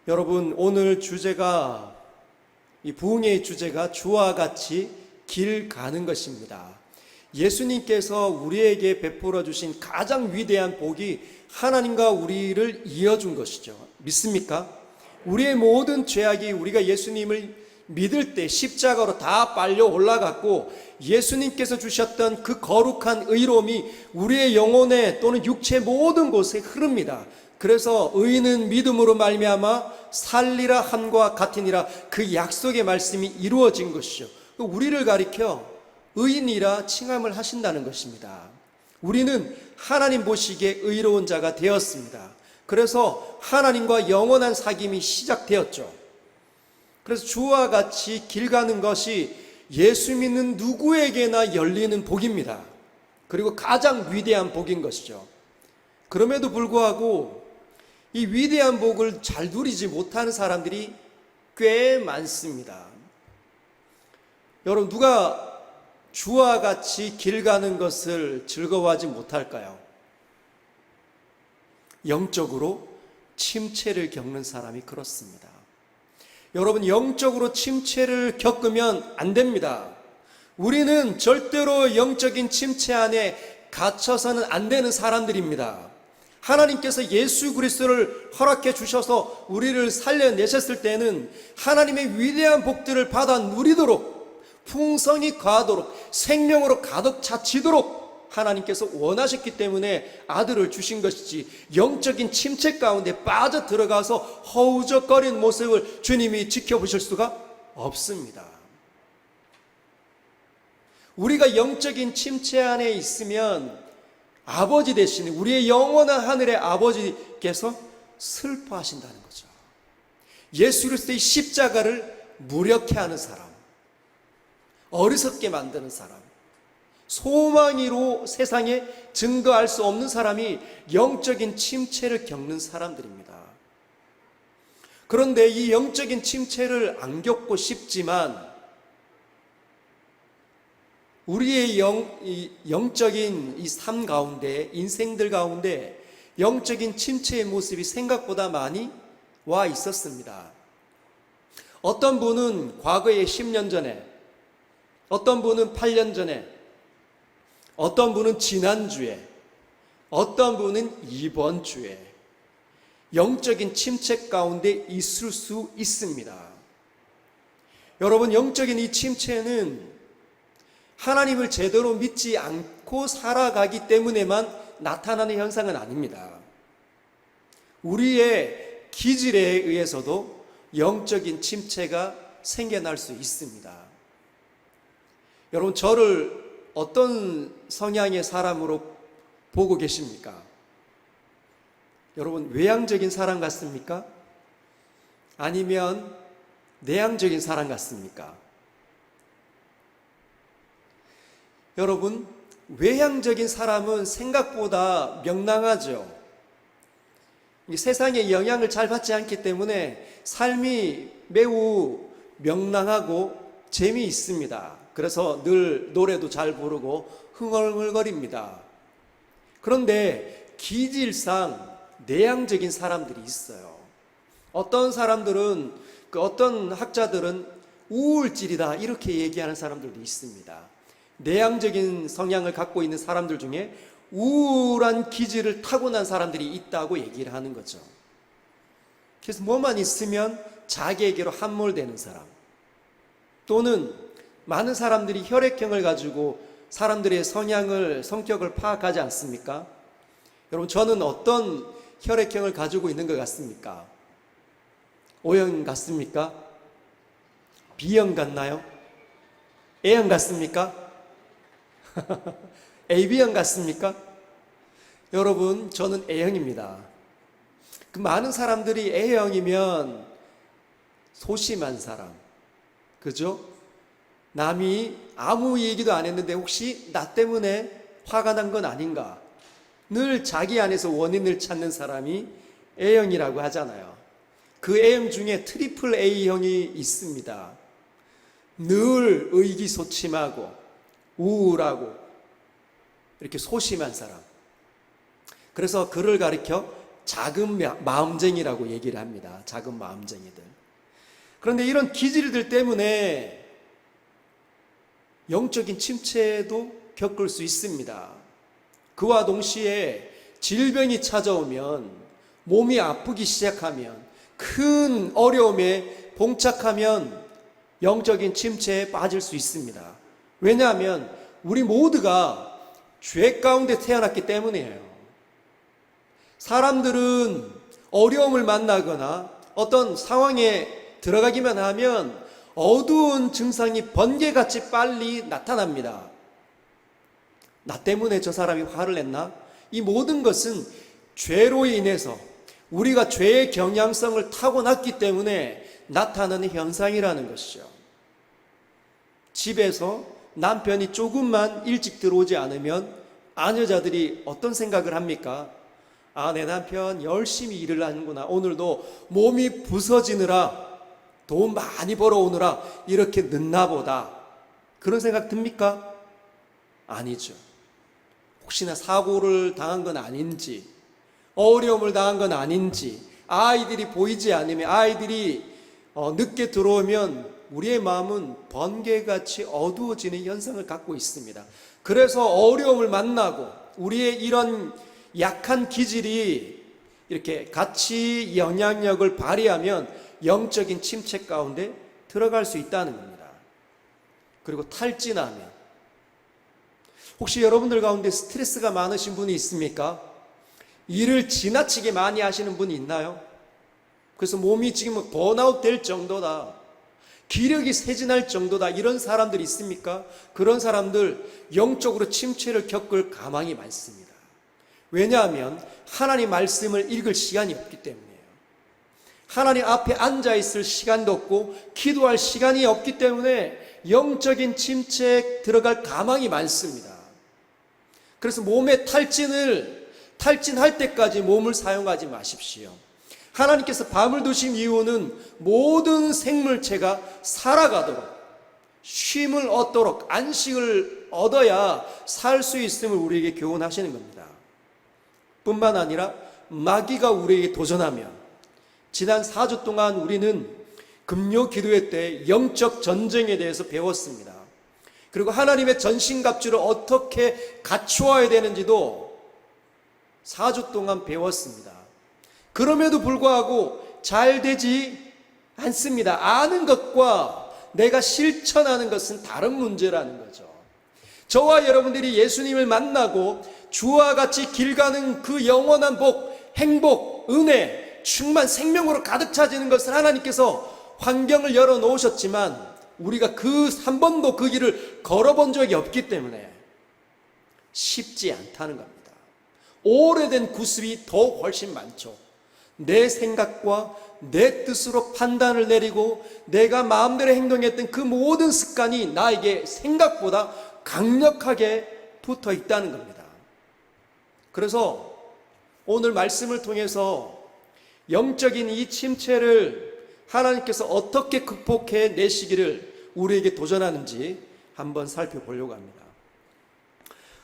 여러분, 오늘 주제가, 이 부흥의 주제가 주와 같이 길 가는 것입니다. 예수님께서 우리에게 베풀어 주신 가장 위대한 복이 하나님과 우리를 이어준 것이죠. 믿습니까? 우리의 모든 죄악이 우리가 예수님을 믿을 때 십자가로 다 빨려 올라갔고, 예수님께서 주셨던 그 거룩한 의로움이 우리의 영혼에 또는 육체 모든 곳에 흐릅니다. 그래서 의인은 믿음으로 말미암아 살리라 함과 같으니라, 그 약속의 말씀이 이루어진 것이죠. 우리를 가리켜 의인이라 칭함을 하신다는 것입니다. 우리는 하나님 보시기에 의로운 자가 되었습니다. 그래서 하나님과 영원한 사귐이 시작되었죠. 그래서 주와 같이 길 가는 것이 예수 믿는 누구에게나 열리는 복입니다. 그리고 가장 위대한 복인 것이죠. 그럼에도 불구하고 이 위대한 복을 잘 누리지 못하는 사람들이 꽤 많습니다. 여러분, 누가 주와 같이 길 가는 것을 즐거워하지 못할까요? 영적으로 침체를 겪는 사람이 그렇습니다. 여러분, 영적으로 침체를 겪으면 안 됩니다. 우리는 절대로 영적인 침체 안에 갇혀서는 안 되는 사람들입니다. 하나님께서 예수 그리스도를 허락해 주셔서 우리를 살려내셨을 때는 하나님의 위대한 복들을 받아 누리도록, 풍성이 과하도록, 생명으로 가득 차지도록 하나님께서 원하셨기 때문에 아들을 주신 것이지, 영적인 침체 가운데 빠져 들어가서 허우적거리는 모습을 주님이 지켜보실 수가 없습니다. 우리가 영적인 침체 안에 있으면 아버지 되신 우리의 영원한 하늘의 아버지께서 슬퍼하신다는 거죠. 예수 그리스도의 십자가를 무력해 하는 사람, 어리석게 만드는 사람, 소망이로 세상에 증거할 수 없는 사람이 영적인 침체를 겪는 사람들입니다. 그런데 이 영적인 침체를 안 겪고 싶지만 우리의 영적인 이 삶 가운데, 인생들 가운데 영적인 침체의 모습이 생각보다 많이 와 있었습니다. 어떤 분은 과거에 10년 전에, 어떤 분은 8년 전에, 어떤 분은 지난주에, 어떤 분은 이번 주에 영적인 침체 가운데 있을 수 있습니다. 여러분, 영적인 이 침체는 하나님을 제대로 믿지 않고 살아가기 때문에만 나타나는 현상은 아닙니다. 우리의 기질에 의해서도 영적인 침체가 생겨날 수 있습니다. 여러분, 저를 어떤 성향의 사람으로 보고 계십니까? 여러분, 외향적인 사람 같습니까? 아니면 내향적인 사람 같습니까? 여러분, 외향적인 사람은 생각보다 명랑하죠. 세상의 영향을 잘 받지 않기 때문에 삶이 매우 명랑하고 재미있습니다. 그래서 늘 노래도 잘 부르고 흥얼흥얼거립니다. 그런데 기질상 내향적인 사람들이 있어요. 어떤 사람들은, 어떤 학자들은 우울질이다 이렇게 얘기하는 사람들도 있습니다. 내향적인 성향을 갖고 있는 사람들 중에 우울한 기질을 타고난 사람들이 있다고 얘기를 하는 거죠. 그래서 뭐만 있으면 자기에게로 함몰되는 사람, 또는 많은 사람들이 혈액형을 가지고 사람들의 성격을 파악하지 않습니까? 여러분, 저는 어떤 혈액형을 가지고 있는 것 같습니까? O형 같습니까? B형 같나요? A형 같습니까? AB형 같습니까? 여러분, 저는 A형입니다. 그 많은 사람들이 A형이면 소심한 사람, 그죠? 남이 아무 얘기도 안 했는데 혹시 나 때문에 화가 난 건 아닌가? 늘 자기 안에서 원인을 찾는 사람이 A형이라고 하잖아요. 그 A형 중에 트리플 A형이 있습니다. 늘 의기소침하고 우울하고 이렇게 소심한 사람. 그래서 그를 가리켜 작은 마음쟁이라고 얘기를 합니다. 작은 마음쟁이들. 그런데 이런 기질들 때문에 영적인 침체도 겪을 수 있습니다. 그와 동시에 질병이 찾아오면, 몸이 아프기 시작하면, 큰 어려움에 봉착하면 영적인 침체에 빠질 수 있습니다. 왜냐하면 우리 모두가 죄 가운데 태어났기 때문이에요. 사람들은 어려움을 만나거나 어떤 상황에 들어가기만 하면 어두운 증상이 번개같이 빨리 나타납니다. 나 때문에 저 사람이 화를 냈나? 이 모든 것은 죄로 인해서 우리가 죄의 경향성을 타고났기 때문에 나타나는 현상이라는 것이죠. 집에서 남편이 조금만 일찍 들어오지 않으면 아내자들이 어떤 생각을 합니까? 아, 내 남편 열심히 일을 하는구나. 오늘도 몸이 부서지느라, 돈 많이 벌어오느라 이렇게 늦나 보다. 그런 생각 듭니까? 아니죠. 혹시나 사고를 당한 건 아닌지, 어려움을 당한 건 아닌지, 아이들이 보이지 않으면, 아이들이 늦게 들어오면 우리의 마음은 번개같이 어두워지는 현상을 갖고 있습니다. 그래서 어려움을 만나고 우리의 이런 약한 기질이 이렇게 같이 영향력을 발휘하면 영적인 침체 가운데 들어갈 수 있다는 겁니다. 그리고 탈진하면, 혹시 여러분들 가운데 스트레스가 많으신 분이 있습니까? 일을 지나치게 많이 하시는 분이 있나요? 그래서 몸이 지금 번아웃 될 정도다, 기력이 쇠진할 정도다, 이런 사람들이 있습니까? 그런 사람들 영적으로 침체를 겪을 가망이 많습니다. 왜냐하면 하나님 말씀을 읽을 시간이 없기 때문이에요. 하나님 앞에 앉아있을 시간도 없고 기도할 시간이 없기 때문에 영적인 침체에 들어갈 가망이 많습니다. 그래서 몸의 탈진할 때까지 몸을 사용하지 마십시오. 하나님께서 밤을 두신 이유는 모든 생물체가 살아가도록, 쉼을 얻도록, 안식을 얻어야 살 수 있음을 우리에게 교훈하시는 겁니다. 뿐만 아니라 마귀가 우리에게 도전하면, 지난 4주 동안 우리는 금요 기도회 때 영적 전쟁에 대해서 배웠습니다. 그리고 하나님의 전신갑주를 어떻게 갖추어야 되는지도 4주 동안 배웠습니다. 그럼에도 불구하고 잘 되지 않습니다. 아는 것과 내가 실천하는 것은 다른 문제라는 거죠. 저와 여러분들이 예수님을 만나고 주와 같이 길 가는 그 영원한 복, 행복, 은혜, 충만, 생명으로 가득 차지는 것을 하나님께서 환경을 열어놓으셨지만 우리가 한 번도 그 길을 걸어본 적이 없기 때문에 쉽지 않다는 겁니다. 오래된 구습이 더 훨씬 많죠. 내 생각과 내 뜻으로 판단을 내리고 내가 마음대로 행동했던 그 모든 습관이 나에게 생각보다 강력하게 붙어 있다는 겁니다. 그래서 오늘 말씀을 통해서 영적인 이 침체를 하나님께서 어떻게 극복해 내시기를 우리에게 도전하는지 한번 살펴보려고 합니다.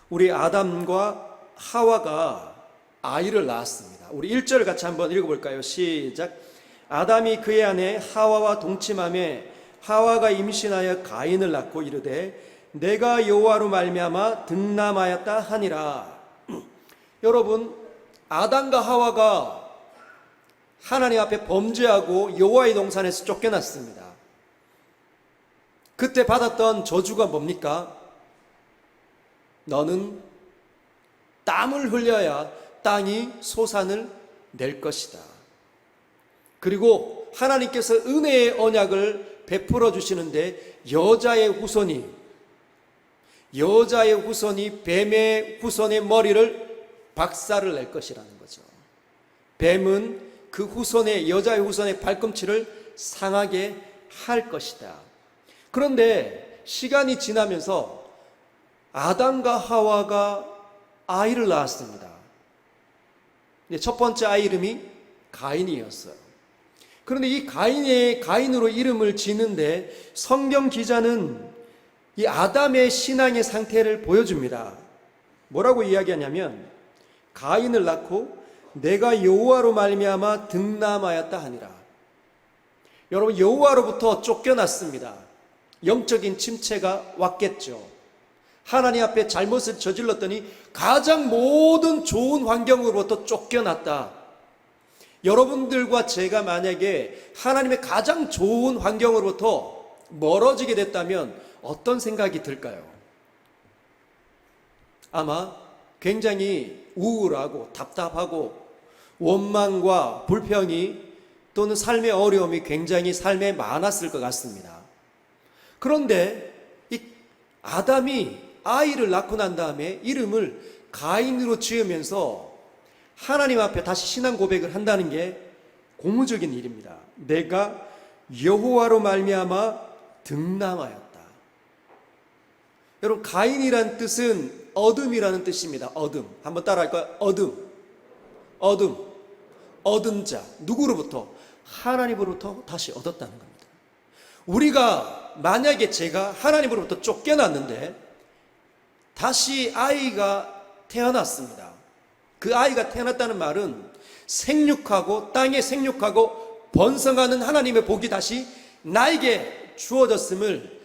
우리 아담과 하와가 아이를 낳았습니다. 우리 1절 같이 한번 읽어볼까요? 시작. 아담이 그의 아내 하와와 동침하매 하와가 임신하여 가인을 낳고 이르되 내가 여호와로 말미암아 득남하였다 하니라. 여러분, 아담과 하와가 하나님 앞에 범죄하고 여호와의 동산에서 쫓겨났습니다. 그때 받았던 저주가 뭡니까? 너는 땀을 흘려야 땅이 소산을 낼 것이다. 그리고 하나님께서 은혜의 언약을 베풀어 주시는데 여자의 후손이 뱀의 후손의 머리를 박살을 낼 것이라는 거죠. 뱀은 그 여자의 후손의 발꿈치를 상하게 할 것이다. 그런데 시간이 지나면서 아담과 하와가 아이를 낳았습니다. 첫 번째 아이 이름이 가인이었어요. 그런데 이 가인으로 이름을 지는데 성경 기자는 이 아담의 신앙의 상태를 보여줍니다. 뭐라고 이야기하냐면 가인을 낳고 내가 여호와로 말미암아 등남하였다 하니라. 여러분, 여호와로부터 쫓겨났습니다. 영적인 침체가 왔겠죠. 하나님 앞에 잘못을 저질렀더니 가장 모든 좋은 환경으로부터 쫓겨났다. 여러분들과 제가 만약에 하나님의 가장 좋은 환경으로부터 멀어지게 됐다면 어떤 생각이 들까요? 아마 굉장히 우울하고 답답하고 원망과 불평이 또는 삶의 어려움이 굉장히 삶에 많았을 것 같습니다. 그런데 이 아담이 아이를 낳고 난 다음에 이름을 가인으로 지으면서 하나님 앞에 다시 신앙 고백을 한다는 게 고무적인 일입니다. 내가 여호와로 말미암아 등남하였다. 여러분, 가인이란 뜻은 어둠이라는 뜻입니다. 어둠. 한번 따라할까요? 어둠. 어둠. 얻은 자. 누구로부터? 하나님으로부터 다시 얻었다는 겁니다. 우리가 만약에 제가 하나님으로부터 쫓겨났는데 다시 아이가 태어났습니다. 그 아이가 태어났다는 말은 생육하고 땅에 생육하고 번성하는 하나님의 복이 다시 나에게 주어졌음을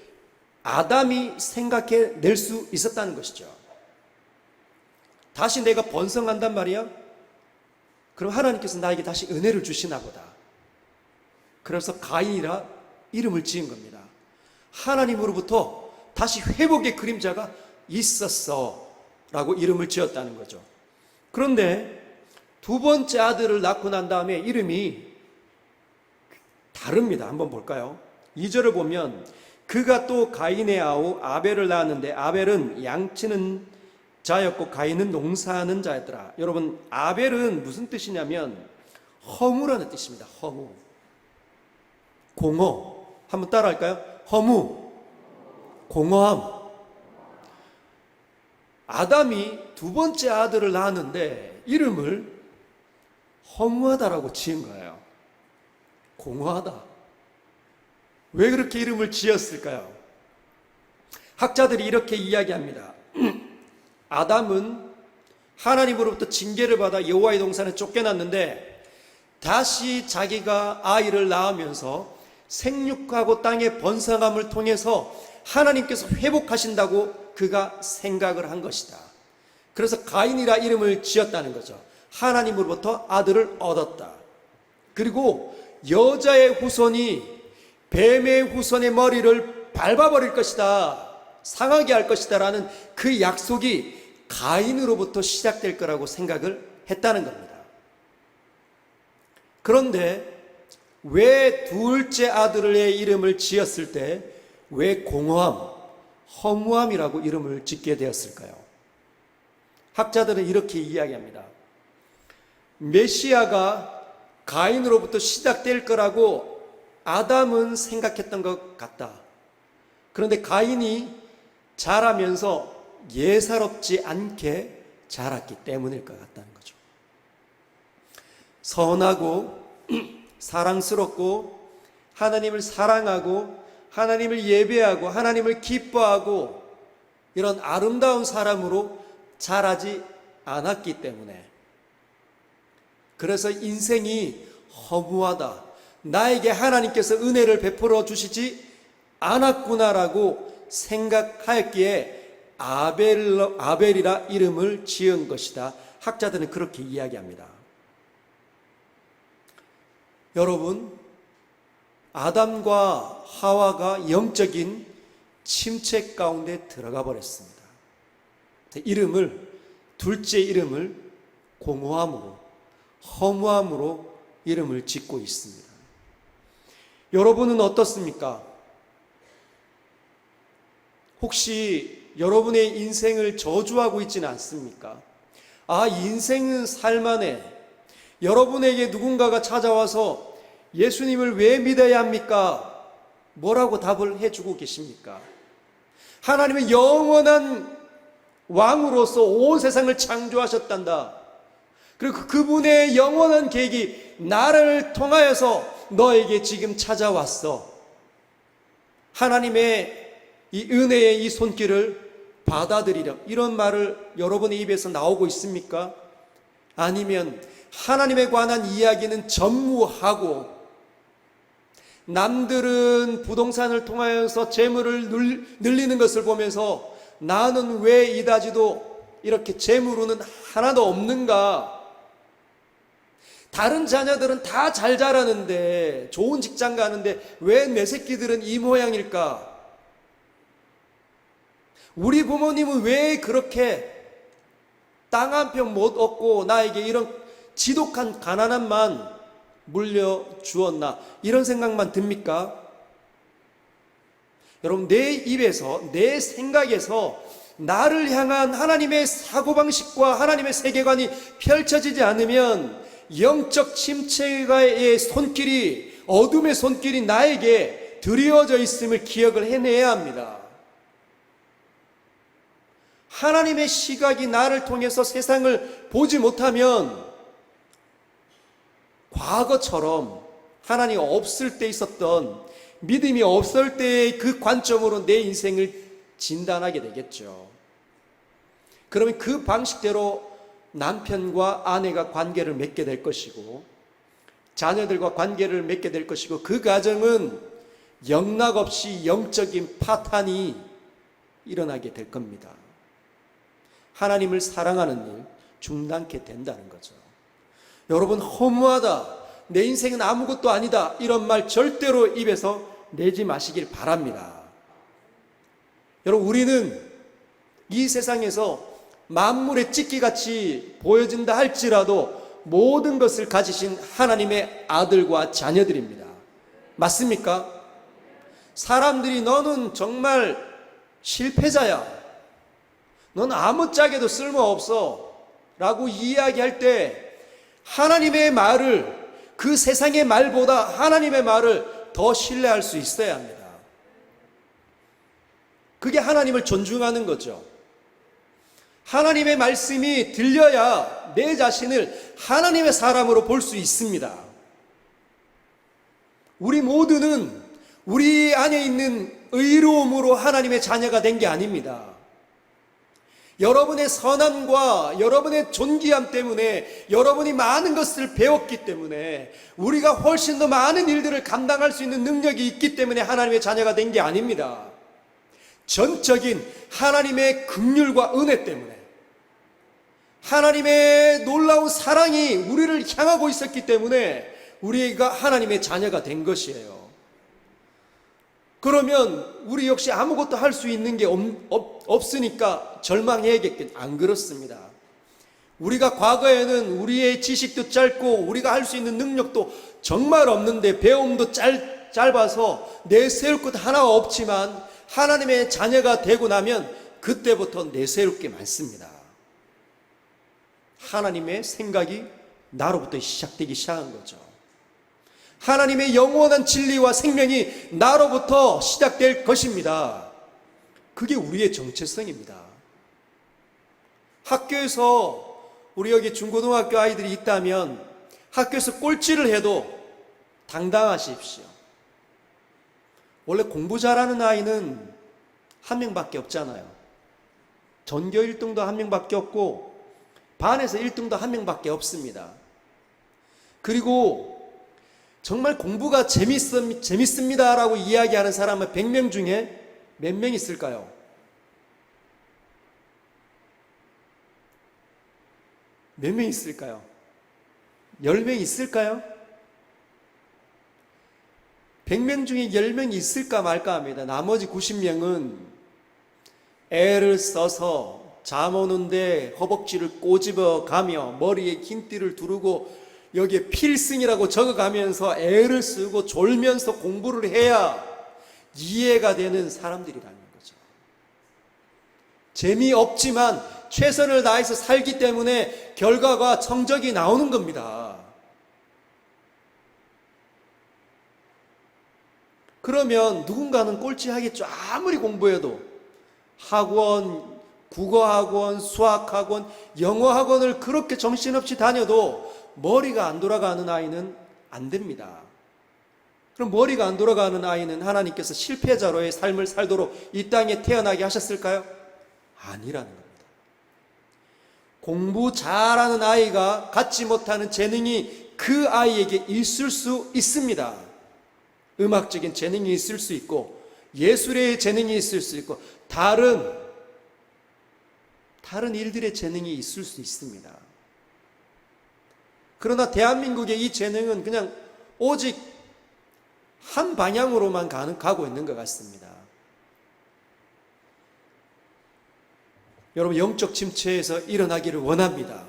아담이 생각해 낼 수 있었다는 것이죠. 다시 내가 번성한단 말이야? 그럼 하나님께서 나에게 다시 은혜를 주시나 보다. 그래서 가인이라 이름을 지은 겁니다. 하나님으로부터 다시 회복의 그림자가 있었어 라고 이름을 지었다는 거죠. 그런데 두 번째 아들을 낳고 난 다음에 이름이 다릅니다. 한번 볼까요? 2절을 보면 그가 또 가인의 아우 아벨을 낳았는데 아벨은 양치는 자였고 가인은 농사하는 자였더라. 여러분, 아벨은 무슨 뜻이냐면 허무라는 뜻입니다. 허무. 공허. 한번 따라할까요? 허무. 공허함. 아담이 두 번째 아들을 낳았는데 이름을 허무하다라고 지은 거예요. 공허하다. 왜 그렇게 이름을 지었을까요? 학자들이 이렇게 이야기합니다. 아담은 하나님으로부터 징계를 받아 여호와의 동산에 쫓겨났는데 다시 자기가 아이를 낳으면서 생육하고 땅의 번성함을 통해서 하나님께서 회복하신다고 그가 생각을 한 것이다. 그래서 가인이라 이름을 지었다는 거죠. 하나님으로부터 아들을 얻었다. 그리고 여자의 후손이 뱀의 후손의 머리를 밟아버릴 것이다, 상하게 할 것이다 라는 그 약속이 가인으로부터 시작될 거라고 생각을 했다는 겁니다. 그런데 왜 둘째 아들의 이름을 지었을 때 왜 공허함, 허무함이라고 이름을 짓게 되었을까요? 학자들은 이렇게 이야기합니다. 메시아가 가인으로부터 시작될 거라고 아담은 생각했던 것 같다. 그런데 가인이 자라면서 예사롭지 않게 자랐기 때문일 것 같다는 거죠. 선하고 사랑스럽고 하나님을 사랑하고 하나님을 예배하고 하나님을 기뻐하고 이런 아름다운 사람으로 자라지 않았기 때문에, 그래서 인생이 허무하다, 나에게 하나님께서 은혜를 베풀어 주시지 않았구나라고 생각하였기에 아벨이라 이름을 지은 것이다. 학자들은 그렇게 이야기합니다. 여러분, 아담과 하와가 영적인 침체 가운데 들어가 버렸습니다. 둘째 이름을 공허함으로, 허무함으로 이름을 짓고 있습니다. 여러분은 어떻습니까? 혹시 여러분의 인생을 저주하고 있지는 않습니까? 아, 인생은 살만해. 여러분에게 누군가가 찾아와서 예수님을 왜 믿어야 합니까? 뭐라고 답을 해주고 계십니까? 하나님의 영원한 왕으로서 온 세상을 창조하셨단다. 그리고 그분의 영원한 계획이 나를 통하여서 너에게 지금 찾아왔어. 하나님의 이 은혜의 이 손길을 받아들이렴. 이런 말을 여러분의 입에서 나오고 있습니까? 아니면 하나님에 관한 이야기는 전무하고, 남들은 부동산을 통하여서 재물을 늘리는 것을 보면서 나는 왜 이다지도 이렇게 재물로는 하나도 없는가? 다른 자녀들은 다 잘 자라는데, 좋은 직장 가는데 왜 내 새끼들은 이 모양일까? 우리 부모님은 왜 그렇게 땅 한 평 못 얻고 나에게 이런 지독한 가난함만 물려주었나? 이런 생각만 듭니까? 여러분, 내 입에서, 내 생각에서 나를 향한 하나님의 사고방식과 하나님의 세계관이 펼쳐지지 않으면 영적 침체의 손길이, 어둠의 손길이 나에게 드리워져 있음을 기억을 해내야 합니다. 하나님의 시각이 나를 통해서 세상을 보지 못하면 과거처럼 하나님 없을 때 있었던, 믿음이 없을 때의 그 관점으로 내 인생을 진단하게 되겠죠. 그러면 그 방식대로 남편과 아내가 관계를 맺게 될 것이고, 자녀들과 관계를 맺게 될 것이고, 그 가정은 영락없이 영적인 파탄이 일어나게 될 겁니다. 하나님을 사랑하는 일 중단케 된다는 거죠. 여러분, 허무하다, 내 인생은 아무것도 아니다, 이런 말 절대로 입에서 내지 마시길 바랍니다. 여러분, 우리는 이 세상에서 만물의 찢기같이 보여진다 할지라도 모든 것을 가지신 하나님의 아들과 자녀들입니다. 맞습니까? 사람들이 너는 정말 실패자야, 넌 아무짝에도 쓸모없어 라고 이야기할 때 하나님의 말을, 그 세상의 말보다 하나님의 말을 더 신뢰할 수 있어야 합니다. 그게 하나님을 존중하는 거죠. 하나님의 말씀이 들려야 내 자신을 하나님의 사람으로 볼 수 있습니다. 우리 모두는 우리 안에 있는 의로움으로 하나님의 자녀가 된 게 아닙니다. 여러분의 선함과 여러분의 존귀함 때문에, 여러분이 많은 것을 배웠기 때문에, 우리가 훨씬 더 많은 일들을 감당할 수 있는 능력이 있기 때문에 하나님의 자녀가 된 게 아닙니다. 전적인 하나님의 긍휼과 은혜 때문에, 하나님의 놀라운 사랑이 우리를 향하고 있었기 때문에 우리가 하나님의 자녀가 된 것이에요. 그러면 우리 역시 아무것도 할 수 있는 게 없으니까 절망해야겠겠? 안 그렇습니다. 우리가 과거에는 우리의 지식도 짧고 우리가 할 수 있는 능력도 정말 없는데, 배움도 짧아서 내세울 것 하나 없지만 하나님의 자녀가 되고 나면 그때부터 내세울 게 많습니다. 하나님의 생각이 나로부터 시작되기 시작한 거죠. 하나님의 영원한 진리와 생명이 나로부터 시작될 것입니다. 그게 우리의 정체성입니다. 학교에서, 우리 여기 중고등학교 아이들이 있다면 학교에서 꼴찌를 해도 당당하십시오. 원래 공부 잘하는 아이는 한 명밖에 없잖아요. 전교 1등도 한 명밖에 없고 반에서 1등도 한 명밖에 없습니다. 그리고 정말 공부가 재밌습니다라고 이야기하는 사람은 100명 중에 몇 명 있을까요? 몇 명 있을까요? 10명 있을까요? 100명 중에 10명이 있을까 말까 합니다. 나머지 90명은 애를 써서 잠 오는데 허벅지를 꼬집어 가며 머리에 긴 띠를 두르고 여기에 필승이라고 적어가면서 애를 쓰고 졸면서 공부를 해야 이해가 되는 사람들이라는 거죠. 재미없지만 최선을 다해서 살기 때문에 결과가, 성적이 나오는 겁니다. 그러면 누군가는 꼴찌하겠죠. 아무리 공부해도. 학원, 국어학원, 수학학원, 영어학원을 그렇게 정신없이 다녀도 머리가 안 돌아가는 아이는 안 됩니다. 그럼 머리가 안 돌아가는 아이는 하나님께서 실패자로의 삶을 살도록 이 땅에 태어나게 하셨을까요? 아니라는 겁니다. 공부 잘하는 아이가 갖지 못하는 재능이 그 아이에게 있을 수 있습니다. 음악적인 재능이 있을 수 있고 예술의 재능이 있을 수 있고 다른 일들의 재능이 있을 수 있습니다. 그러나 대한민국의 이 재능은 그냥 오직 한 방향으로만 가고 있는 것 같습니다. 여러분, 영적 침체에서 일어나기를 원합니다.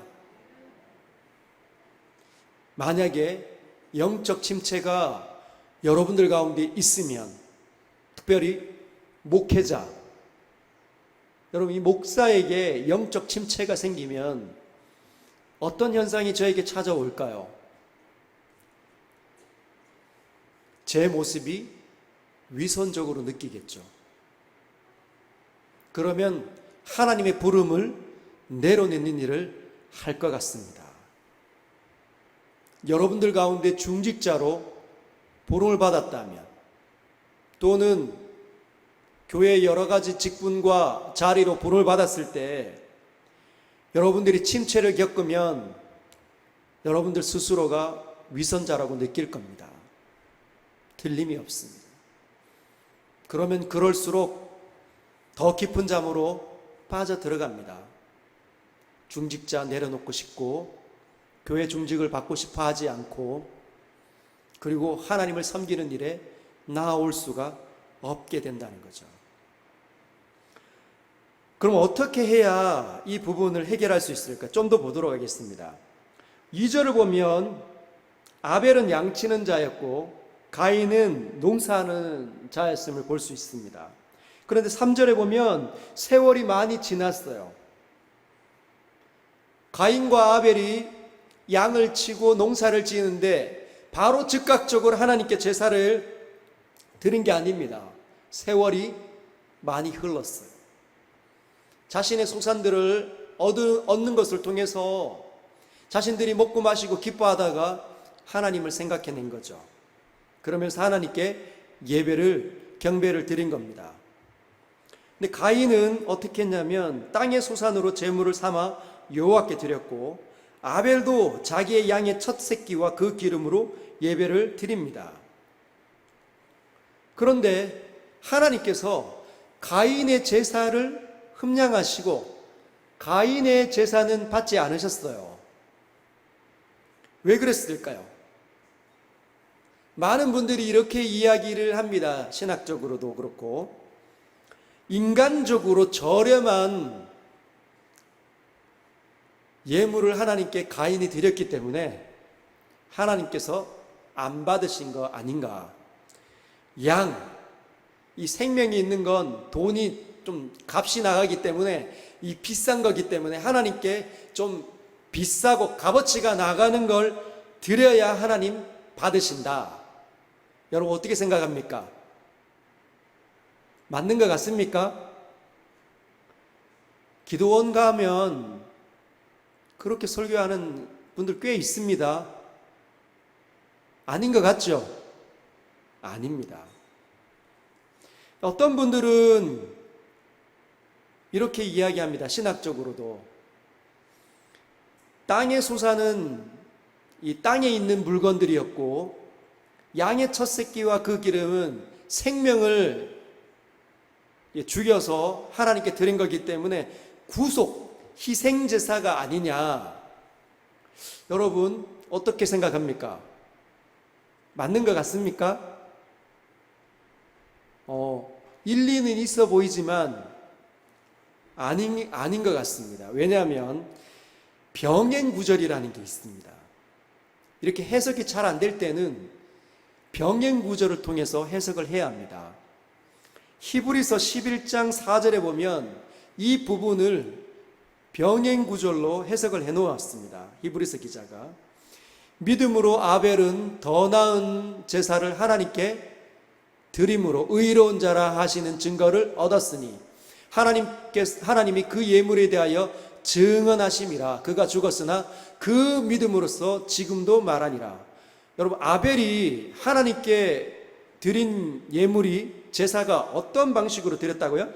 만약에 영적 침체가 여러분들 가운데 있으면, 특별히 목회자, 여러분 이 목사에게 영적 침체가 생기면 어떤 현상이 저에게 찾아올까요? 제 모습이 위선적으로 느끼겠죠. 그러면 하나님의 부름을 내려놓는 일을 할 것 같습니다. 여러분들 가운데 중직자로 부름을 받았다면, 또는 교회의 여러 가지 직분과 자리로 부름을 받았을 때 여러분들이 침체를 겪으면 여러분들 스스로가 위선자라고 느낄 겁니다. 틀림이 없습니다. 그러면 그럴수록 더 깊은 잠으로 빠져 들어갑니다. 중직자 내려놓고 싶고 교회 중직을 받고 싶어 하지 않고, 그리고 하나님을 섬기는 일에 나아올 수가 없게 된다는 거죠. 그럼 어떻게 해야 이 부분을 해결할 수 있을까? 좀 더 보도록 하겠습니다. 2절을 보면 아벨은 양치는 자였고 가인은 농사하는 자였음을 볼 수 있습니다. 그런데 3절에 보면 세월이 많이 지났어요. 가인과 아벨이 양을 치고 농사를 지는데 바로 즉각적으로 하나님께 제사를 드린 게 아닙니다. 세월이 많이 흘렀어요. 자신의 소산들을 얻는 것을 통해서 자신들이 먹고 마시고 기뻐하다가 하나님을 생각해낸 거죠. 그러면서 하나님께 예배를, 경배를 드린 겁니다. 근데 가인은 어떻게 했냐면 땅의 소산으로 제물을 삼아 여호와께 드렸고, 아벨도 자기의 양의 첫 새끼와 그 기름으로 예배를 드립니다. 그런데 하나님께서 가인의 제사를 흠량하시고 가인의 제사는 받지 않으셨어요. 왜 그랬을까요? 많은 분들이 이렇게 이야기를 합니다. 신학적으로도 그렇고, 인간적으로 저렴한 예물을 하나님께 가인이 드렸기 때문에 하나님께서 안 받으신 거 아닌가. 이 생명이 있는 건 돈이 좀 값이 나가기 때문에, 이 비싼 거기 때문에 하나님께 좀 비싸고 값어치가 나가는 걸 드려야 하나님 받으신다. 여러분 어떻게 생각합니까? 맞는 것 같습니까? 기도원 가면 그렇게 설교하는 분들 꽤 있습니다. 아닌 것 같죠? 아닙니다. 어떤 분들은 이렇게 이야기합니다. 신학적으로도. 땅의 소산은 이 땅에 있는 물건들이었고, 양의 첫 새끼와 그 기름은 생명을 죽여서 하나님께 드린 거기 때문에 구속, 희생제사가 아니냐. 여러분 어떻게 생각합니까? 맞는 것 같습니까? 일리는 있어 보이지만 아닌 것 같습니다. 왜냐하면 병행구절이라는 게 있습니다. 이렇게 해석이 잘 안 될 때는 병행구절을 통해서 해석을 해야 합니다. 히브리서 11장 4절에 보면 이 부분을 병행구절로 해석을 해놓았습니다. 히브리서 기자가 믿음으로 아벨은 더 나은 제사를 하나님께 드림으로 의로운 자라 하시는 증거를 얻었으니 하나님이 그 예물에 대하여 증언하심이라. 그가 죽었으나 그 믿음으로써 지금도 말하니라. 여러분, 아벨이 하나님께 드린 예물이, 제사가 어떤 방식으로 드렸다고요?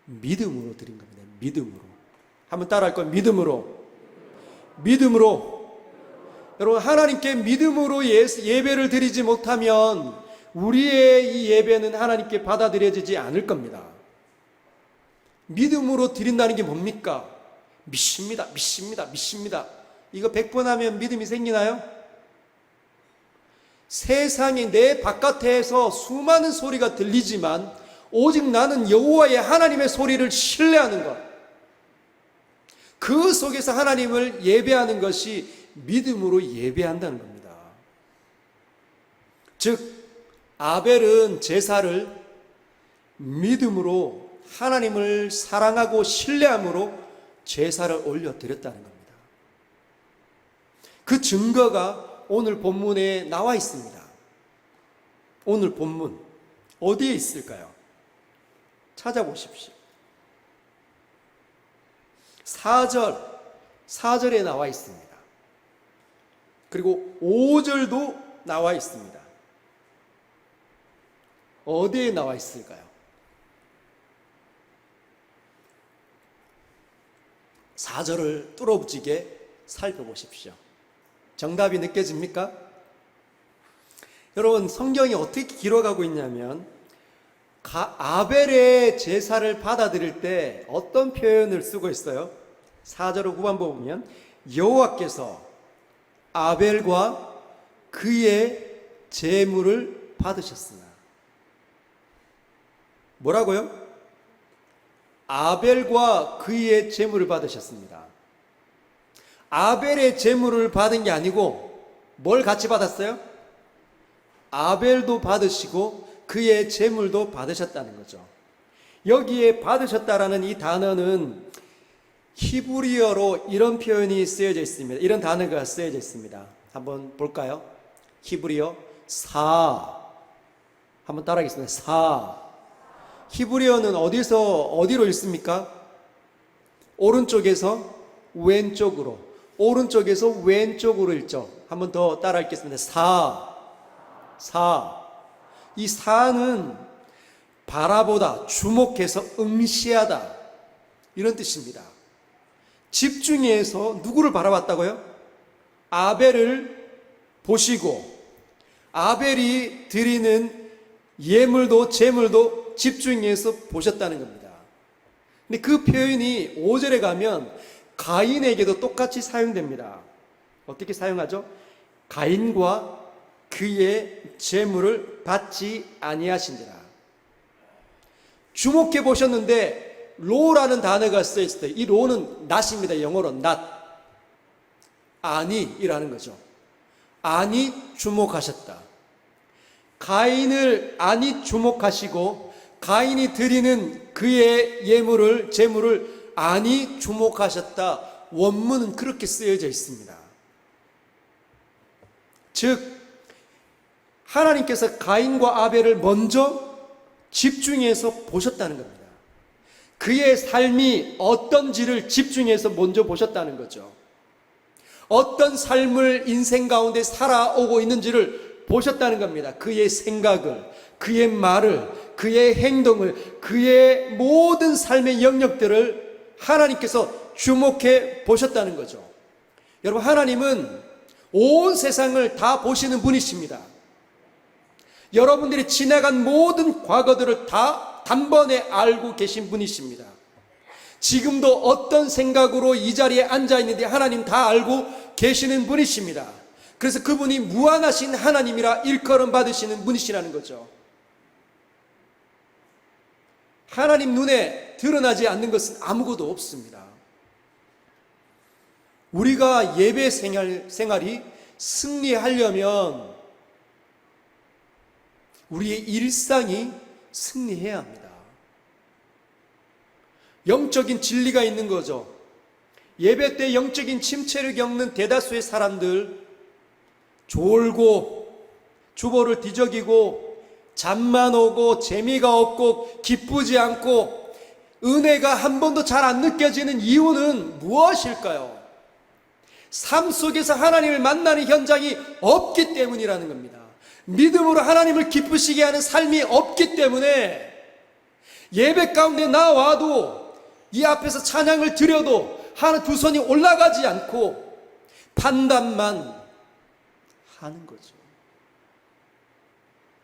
믿음으로 드린 겁니다. 믿음으로. 한번 따라할 거예요. 믿음으로. 믿음으로. 여러분, 하나님께 믿음으로 예배를 드리지 못하면 우리의 이 예배는 하나님께 받아들여지지 않을 겁니다. 믿음으로 드린다는 게 뭡니까? 믿습니다. 믿습니다. 믿습니다. 이거 100번 하면 믿음이 생기나요? 세상에 내 바깥에서 수많은 소리가 들리지만 오직 나는 여호와의 하나님의 소리를 신뢰하는 것, 그 속에서 하나님을 예배하는 것이 믿음으로 예배한다는 겁니다. 즉 아벨은 제사를 믿음으로 하나님을 사랑하고 신뢰함으로 제사를 올려드렸다는 겁니다. 그 증거가 오늘 본문에 나와 있습니다. 오늘 본문 어디에 있을까요? 찾아보십시오. 4절에 나와 있습니다. 그리고 5절도 나와 있습니다. 어디에 나와 있을까요? 4절을 뚫어붙이게 살펴보십시오. 정답이 느껴집니까? 여러분, 성경이 어떻게 기록하고 있냐면 아벨의 제사를 받아들일 때 어떤 표현을 쓰고 있어요? 4절 후반부 보면 여호와께서 아벨과 그의 제물을 받으셨으나. 뭐라고요? 아벨과 그의 제물을 받으셨습니다. 아벨의 제물을 받은 게 아니고 뭘 같이 받았어요? 아벨도 받으시고 그의 제물도 받으셨다는 거죠. 여기에 받으셨다라는 이 단어는 히브리어로 이런 표현이 쓰여져 있습니다. 이런 단어가 쓰여져 있습니다. 한번 볼까요? 히브리어 사. 한번 따라하겠습니다. 사. 히브리어는 어디로 읽습니까? 오른쪽에서 왼쪽으로, 오른쪽에서 왼쪽으로 읽죠. 한번 더 따라 읽겠습니다. 사. 이 사는 바라보다, 주목해서 응시하다, 이런 뜻입니다. 집중해서 누구를 바라봤다고요? 아벨을 보시고 아벨이 드리는 예물도 제물도 집중해서 보셨다는 겁니다. 근데 그 표현이 5절에 가면 가인에게도 똑같이 사용됩니다. 어떻게 사용하죠? 가인과 그의 제물을 받지 아니하신지라. 주목해 보셨는데 로라는 단어가 쓰여있을 때, 이 로는 not입니다. 영어로 not. 아니라는 거죠. 아니 주목하셨다. 가인을 아니 주목하시고 가인이 드리는 그의 예물을, 제물을 아니 주목하셨다. 원문은 그렇게 쓰여져 있습니다. 즉 하나님께서 가인과 아벨을 먼저 집중해서 보셨다는 겁니다. 그의 삶이 어떤지를 집중해서 먼저 보셨다는 거죠. 어떤 삶을 인생 가운데 살아오고 있는지를 보셨다는 겁니다. 그의 생각을, 그의 말을, 그의 행동을, 그의 모든 삶의 영역들을 하나님께서 주목해 보셨다는 거죠. 여러분, 하나님은 온 세상을 다 보시는 분이십니다. 여러분들이 지나간 모든 과거들을 다 단번에 알고 계신 분이십니다. 지금도 어떤 생각으로 이 자리에 앉아 있는데 하나님 다 알고 계시는 분이십니다. 그래서 그분이 무한하신 하나님이라 일컬음 받으시는 분이시라는 거죠. 하나님 눈에 드러나지 않는 것은 아무것도 없습니다. 우리가 예배 생활이 승리하려면 우리의 일상이 승리해야 합니다. 영적인 진리가 있는 거죠. 예배 때 영적인 침체를 겪는 대다수의 사람들, 졸고 주보를 뒤적이고 잠만 오고 재미가 없고 기쁘지 않고 은혜가 한 번도 잘 안 느껴지는 이유는 무엇일까요? 삶 속에서 하나님을 만나는 현장이 없기 때문이라는 겁니다. 믿음으로 하나님을 기쁘시게 하는 삶이 없기 때문에 예배 가운데 나와도 이 앞에서 찬양을 드려도 두 손이 올라가지 않고 판단만 하는 거죠.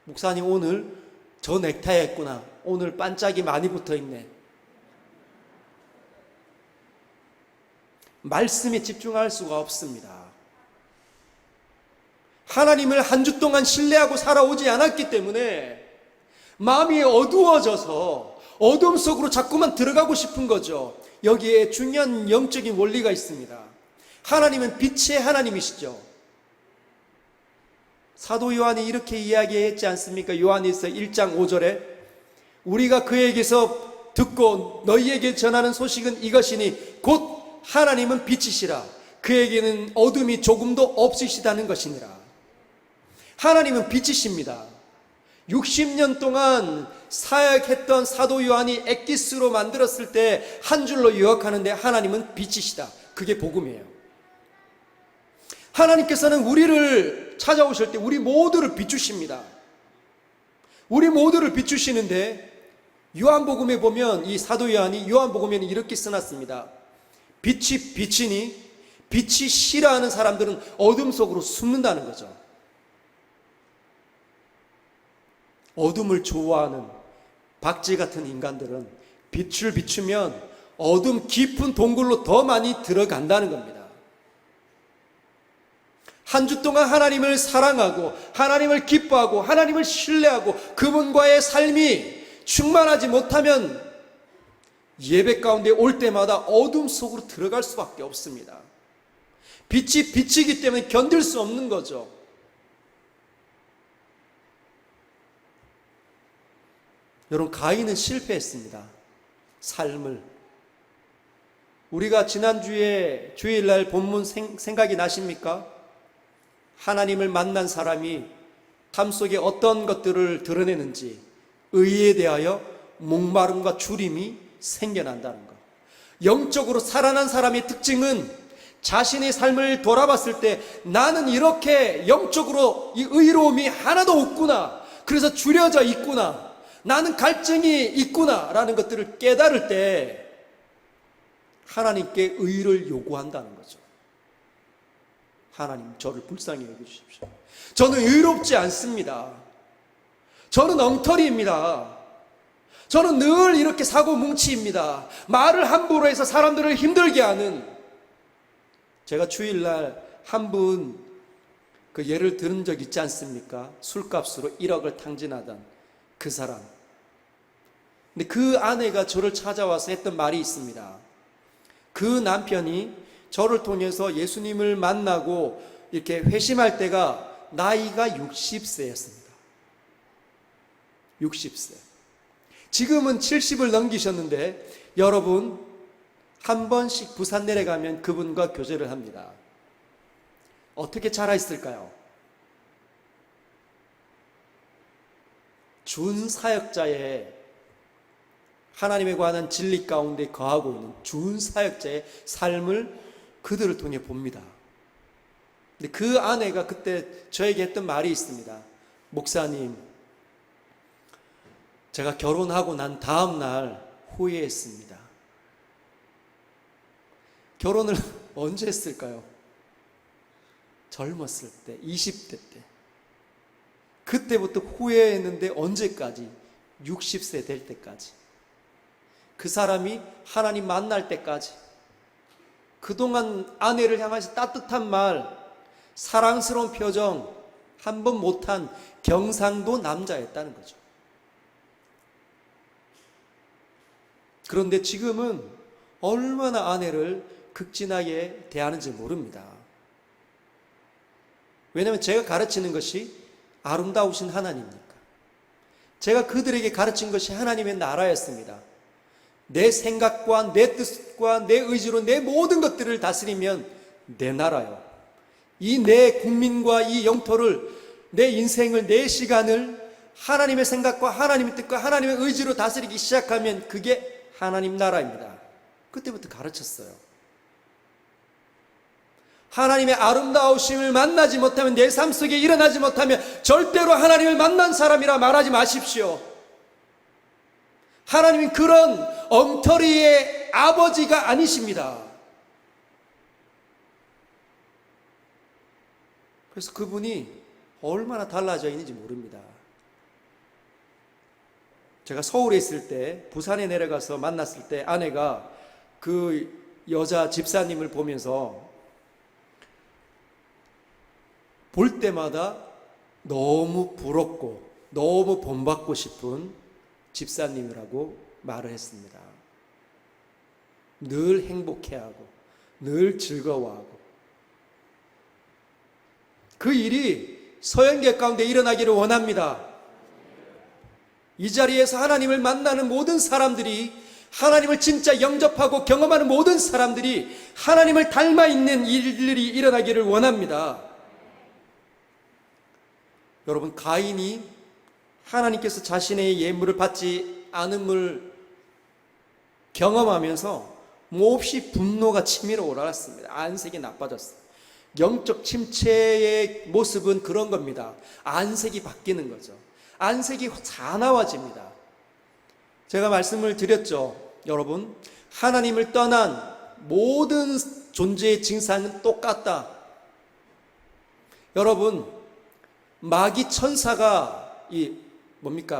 목사님, 오늘 저 넥타이 했구나. 오늘 반짝이 많이 붙어 있네. 말씀에 집중할 수가 없습니다. 하나님을 한 주 동안 신뢰하고 살아오지 않았기 때문에 마음이 어두워져서 어둠 속으로 자꾸만 들어가고 싶은 거죠. 여기에 중요한 영적인 원리가 있습니다. 하나님은 빛의 하나님이시죠. 사도 요한이 이렇게 이야기했지 않습니까? 요한일서 1장 5절에 우리가 그에게서 듣고 너희에게 전하는 소식은 이것이니 곧 하나님은 빛이시라. 그에게는 어둠이 조금도 없으시다는 것이니라. 하나님은 빛이십니다. 60년 동안 사역했던 사도 요한이 엑기스로 만들었을 때 한 줄로 요약하는데 하나님은 빛이시다. 그게 복음이에요. 하나님께서는 우리를 찾아오실 때 우리 모두를 비추십니다. 우리 모두를 비추시는데 요한복음에 보면 이 사도 요한이 요한복음에는 이렇게 써놨습니다. 빛이 비치니 빛이 싫어하는 사람들은 어둠 속으로 숨는다는 거죠. 어둠을 좋아하는 박쥐 같은 인간들은 빛을 비추면 어둠 깊은 동굴로 더 많이 들어간다는 겁니다. 한 주 동안 하나님을 사랑하고 하나님을 기뻐하고 하나님을 신뢰하고 그분과의 삶이 충만하지 못하면 예배 가운데 올 때마다 어둠 속으로 들어갈 수밖에 없습니다. 빛이 비치기 때문에 견딜 수 없는 거죠. 여러분, 가인은 실패했습니다. 삶을. 우리가 지난주에 주일날 본문 생각이 나십니까? 하나님을 만난 사람이 삶 속에 어떤 것들을 드러내는지 의에 대하여 목마름과 주림이 생겨난다는 것. 영적으로 살아난 사람의 특징은 자신의 삶을 돌아봤을 때 나는 이렇게 영적으로 이 의로움이 하나도 없구나. 그래서 줄여져 있구나. 나는 갈증이 있구나 라는 것들을 깨달을 때 하나님께 의를 요구한다는 거죠. 하나님, 저를 불쌍히 여겨주십시오. 저는 의롭지 않습니다. 저는 엉터리입니다. 저는 늘 이렇게 사고 뭉치입니다. 말을 함부로 해서 사람들을 힘들게 하는. 제가 주일날 한 분 그 예를 들은 적 있지 않습니까? 술값으로 1억을 탕진하던 그 사람. 근데 그 아내가 저를 찾아와서 했던 말이 있습니다. 그 남편이 저를 통해서 예수님을 만나고 이렇게 회심할 때가 나이가 60세였습니다. 60세. 지금은 70을 넘기셨는데 여러분, 한 번씩 부산 내려가면 그분과 교제를 합니다. 어떻게 자라있을까요? 준사역자의 하나님에 관한 진리 가운데 거하고 있는 준사역자의 삶을 그들을 통해 봅니다. 근데 그 아내가 그때 저에게 했던 말이 있습니다. 목사님, 제가 결혼하고 난 다음 날 후회했습니다. 결혼을 언제 했을까요? 젊었을 때, 20대 때. 그때부터 후회했는데 언제까지? 60세 될 때까지. 그 사람이 하나님 만날 때까지. 그동안 아내를 향해서 따뜻한 말, 사랑스러운 표정, 한 번 못한 경상도 남자였다는 거죠. 그런데 지금은 얼마나 아내를 극진하게 대하는지 모릅니다. 왜냐하면 제가 가르치는 것이 아름다우신 하나님이니까. 제가 그들에게 가르친 것이 하나님의 나라였습니다. 내 생각과 내 뜻과 내 의지로 내 모든 것들을 다스리면 내 나라요. 이 내 국민과 이 영토를, 내 인생을, 내 시간을 하나님의 생각과 하나님의 뜻과 하나님의 의지로 다스리기 시작하면 그게 하나님 나라입니다. 그때부터 가르쳤어요. 하나님의 아름다우심을 만나지 못하면, 내 삶 속에 일어나지 못하면 절대로 하나님을 만난 사람이라 말하지 마십시오. 하나님은 그런 엉터리의 아버지가 아니십니다. 그래서 그분이 얼마나 달라져 있는지 모릅니다. 제가 서울에 있을 때, 부산에 내려가서 만났을 때 아내가 그 여자 집사님을 보면서 볼 때마다 너무 부럽고 너무 본받고 싶은 집사님이라고 말을 했습니다. 늘 행복해하고 늘 즐거워하고 그 일이 서영계 가운데 일어나기를 원합니다. 이 자리에서 하나님을 만나는 모든 사람들이, 하나님을 진짜 영접하고 경험하는 모든 사람들이 하나님을 닮아 있는 일들이 일어나기를 원합니다. 여러분, 가인이 하나님께서 자신의 예물을 받지 않음을 경험하면서 몹시 분노가 치밀어 올라갔습니다. 안색이 나빠졌어요. 영적 침체의 모습은 그런 겁니다. 안색이 바뀌는 거죠. 안색이 사나워집니다. 제가 말씀을 드렸죠. 여러분, 하나님을 떠난 모든 존재의 증상은 똑같다. 여러분, 마귀 천사가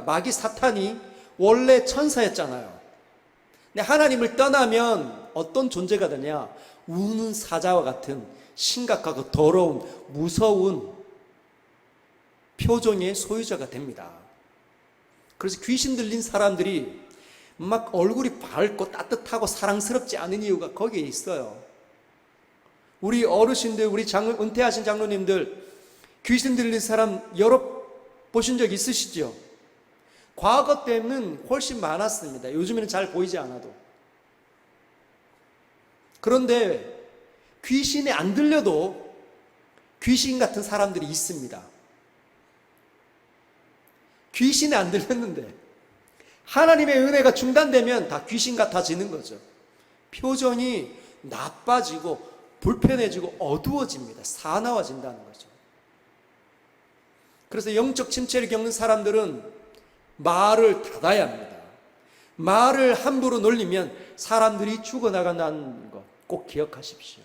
마귀 사탄이 원래 천사였잖아요. 근데 하나님을 떠나면 어떤 존재가 되냐? 우는 사자와 같은 심각하고 더러운 무서운 표정의 소유자가 됩니다. 그래서 귀신 들린 사람들이 막 얼굴이 밝고 따뜻하고 사랑스럽지 않은 이유가 거기에 있어요. 우리 어르신들, 우리 은퇴하신 장로님들 귀신 들린 사람 여러 보신 적 있으시죠? 과거 때는 훨씬 많았습니다. 요즘에는 잘 보이지 않아도. 그런데 귀신이 안 들려도 귀신 같은 사람들이 있습니다. 귀신이 안 들렸는데 하나님의 은혜가 중단되면 다 귀신 같아지는 거죠. 표정이 나빠지고 불편해지고 어두워집니다. 사나워진다는 거죠. 그래서 영적 침체를 겪는 사람들은 말을 닫아야 합니다. 말을 함부로 놀리면 사람들이 죽어나간다는 것 꼭 기억하십시오.